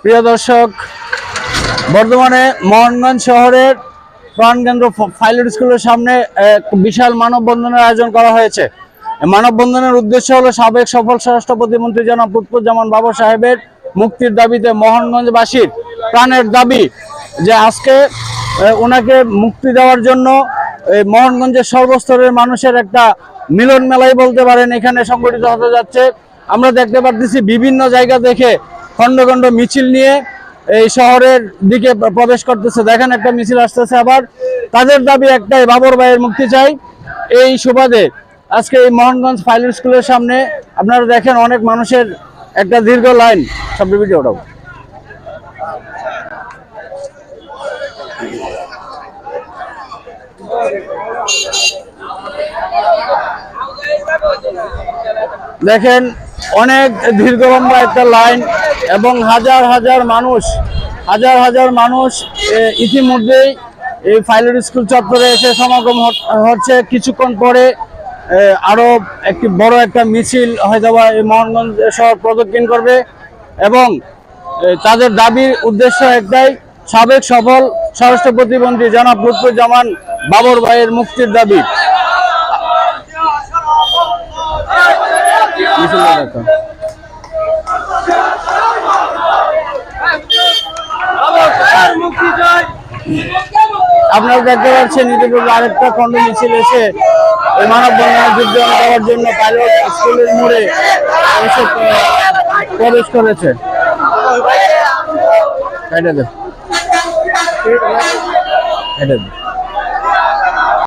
প্রিয় দর্শক, বর্তমানে মোহনগঞ্জ শহরের প্রাণকেন্দ্র পাইলট স্কুলের সামনে এক বিশাল মানববন্ধনের আয়োজন করা হয়েছে। মানববন্ধনের উদ্দেশ্য হলো সাবেক সফল স্বরাষ্ট্র প্রতিমন্ত্রী জনাব লুৎফুজ্জামান বাবর সাহেবের মুক্তির দাবিতে মোহনগঞ্জবাসীর প্রাণের দাবি যে আজকে ওনাকে মুক্তি দেওয়ার জন্য মোহনগঞ্জের সর্বস্তরের মানুষের একটা মিলন মেলাই বলতে পারেন এখানে সংগঠিত হতে যাচ্ছে। আমরা দেখতে পাচ্ছি বিভিন্ন জায়গা থেকে খন্ড খন্ড মিছিল নিয়ে এই শহরের দিকে প্রবেশ করতেছে। দেখেন একটা মিছিল আসতেছে, আবার তাদের দাবি একটাই, বাবর ভাইয়ের মুক্তি চাই। এই সুবাদে আজকে এই মোহনগঞ্জ পাইলট স্কুলের সামনে আপনারা দেখেন অনেক মানুষের একটা দীর্ঘ লাইন। সব ভিডিওটাও দেখেন, অনেক দীর্ঘ লম্বা একটা লাইন এবং হাজার হাজার মানুষ ইতিমধ্যেই এই পাইলট স্কুল চত্বরে এসে সমাগম হচ্ছে। কিছুক্ষণ পরে আরো একটি বড় একটা মিছিল হয়তো এই মোহনগঞ্জ শহর প্রদক্ষিণ করবে এবং তাদের দাবির উদ্দেশ্য একটাই, সাবেক সফল স্বরাষ্ট্র প্রতিমন্ত্রী জনাব লুৎফুজ্জামান বাবর ভাইয়ের মুক্তির দাবি। আপনারা দেখতে পাচ্ছেন ইতিপূর্বে আরেকটা খন্ড মিছিল এসে এই মানববন্ধনে যোগদান করার জন্য পাইলট স্কুলের মোড়ে এসে প্রবেশ করেছে। এটা